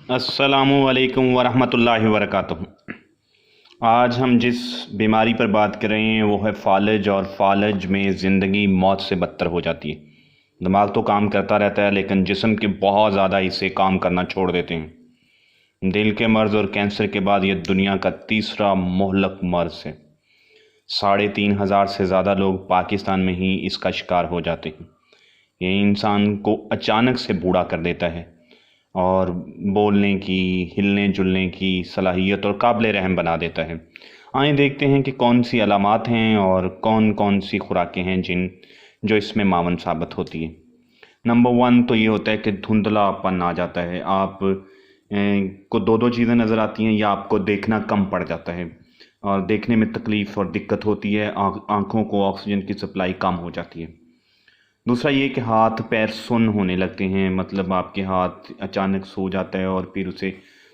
अस्सलामुअलैकुम वरहमतुल्लाहि वबरकातुहू। आज हम जिस बीमारी पर बात कर रहे हैं वो है फालज। और फालज में ज़िंदगी मौत से बदतर हो जाती है। दिमाग तो काम करता रहता है लेकिन जिस्म के बहुत ज़्यादा हिस्से काम करना छोड़ देते हैं। दिल के मर्ज़ और कैंसर के बाद ये दुनिया का तीसरा मुहलक मर्ज़ है। 3,500 से ज़्यादा लोग पाकिस्तान में ही इसका शिकार हो जाते हैं। ये इंसान को अचानक से बूढ़ा कर देता है और बोलने की, हिलने जुलने की सलाहियत और काबिल रहम बना देता है। आइए देखते हैं कि कौन सी अलामात हैं और कौन कौन सी खुराकें हैं जो इसमें मावन साबित होती है। नंबर 1 तो ये होता है कि धुंधलापन आ जाता है। आप को दो चीज़ें नज़र आती हैं या आपको देखना कम पड़ जाता है और देखने में तकलीफ़ और दिक्कत होती है। आँखों को ऑक्सीजन की सप्लाई कम हो जाती है। दूसरा ये कि हाथ पैर सुन्न होने लगते हैं, मतलब आपके हाथ अचानक सो जाता है और फिर उसे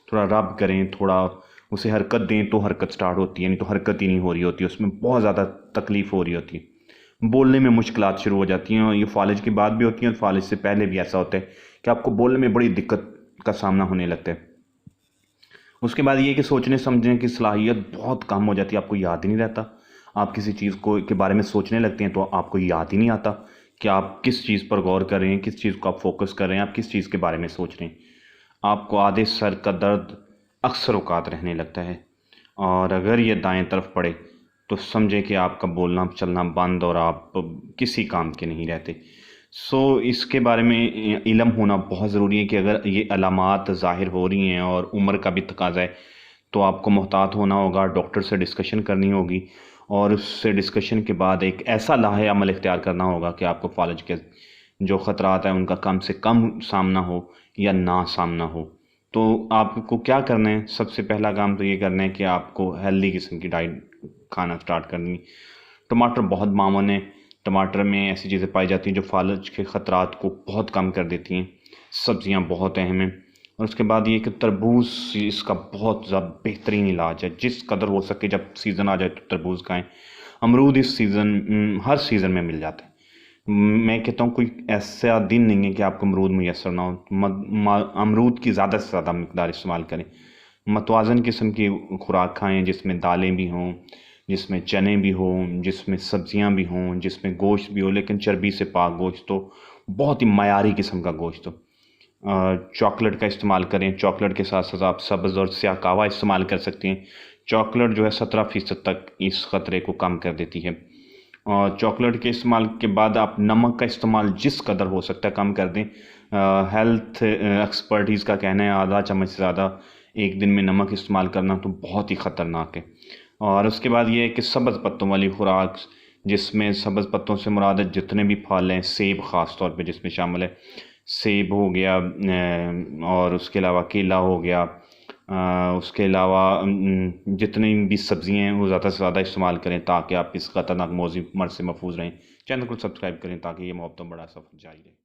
थोड़ा रब करें, थोड़ा उसे हरकत दें तो हरकत स्टार्ट होती है, नहीं तो हरकत ही नहीं हो रही होती है, उसमें बहुत ज़्यादा तकलीफ़ हो रही होती है। बोलने में मुश्किलात शुरू हो जाती हैं और ये फालिज की बात भी होती है और फालिज से पहले भी ऐसा होता है कि आपको बोलने में बड़ी दिक्कत का सामना होने लगता है। उसके बाद ये कि सोचने समझने की सलाहियत बहुत कम हो जाती है, आपको याद ही नहीं रहता। आप किसी चीज़ को के बारे में सोचने लगते हैं तो आपको याद ही नहीं आता कि आप किस चीज़ पर गौर कर रहे हैं, किस चीज़ को आप फोकस कर रहे हैं, आप किस चीज़ के बारे में सोच रहे हैं। आपको आधे सर का दर्द अक्सर औकात रहने लगता है और अगर ये दाएं तरफ पड़े तो समझे कि आपका बोलना चलना बंद और आप किसी काम के नहीं रहते। इसके बारे में इल्म होना बहुत ज़रूरी है कि अगर ये अलामात ज़ाहिर हो रही हैं और उम्र का भी तकाज़ा है तो आपको मोहतात होना होगा, डॉक्टर से डिस्कशन करनी होगी और उससे डिस्कशन के बाद एक ऐसा लाहे अमल इख्तियार करना होगा कि आपको फालज के जो ख़तरात हैं उनका कम से कम सामना हो या ना सामना हो। तो आपको क्या करना है? सबसे पहला काम तो ये करना है कि आपको हेल्दी किस्म की डाइट खाना स्टार्ट करनी। टमाटर बहुत मामून है। टमाटर में ऐसी चीज़ें पाई जाती हैं जो फालज के ख़तरात को बहुत कम कर देती हैं। सब्ज़ियाँ बहुत अहम हैं। और उसके बाद ये कि तरबूज इसका बहुत ज़्यादा बेहतरीन इलाज है। जिस कदर हो सके जब सीज़न आ जाए तो तरबूज खाएं। अमरूद इस सीज़न हर सीज़न में मिल जाता है। मैं कहता हूँ कोई ऐसा दिन नहीं है कि आपको अमरूद मुयसर ना हो। अमरूद की ज़्यादा से ज़्यादा मिकदार इस्तेमाल करें। मतवाज़न किस्म की खुराक खाएं जिसमें दालें भी हों, जिसमें चने भी हों, जिसमें सब्ज़ियाँ भी हों, जिसमें गोश्त भी हो लेकिन चर्बी से पाक गोश्त हो, बहुत ही मयारी किस्म का गोश्त हो। चॉकलेट का इस्तेमाल करें। चॉकलेट के साथ साथ आप सब्ज़ और स्याह कहवा इस्तेमाल कर सकते हैं। चॉकलेट जो है 17% तक इस ख़तरे को कम कर देती है। और चॉकलेट के इस्तेमाल के बाद आप नमक का इस्तेमाल जिस कदर हो सकता है कम कर दें। हेल्थ एक्सपर्टीज़ का कहना है आधा चम्मच से ज़्यादा एक दिन में नमक इस्तेमाल करना तो बहुत ही ख़तरनाक है। और उसके बाद ये है कि सब्ज़ पत्तों वाली खुराक, जिसमें सब्ज़ पत्तों से मुराद है जितने भी फल हैं, सेब ख़ास तौर पे जिसमें शामिल है। सेब हो गया और उसके अलावा केला हो गया। उसके अलावा जितनी भी सब्ज़ियाँ हैं वो ज़्यादा से ज़्यादा इस्तेमाल करें ताकि आप इस ख़तरनाक मौज़ी मर्ज़ से महफूज रहें। चैनल को सब्सक्राइब करें ताकि ये मुहब्बत बड़ा सफ़र जारी रहे।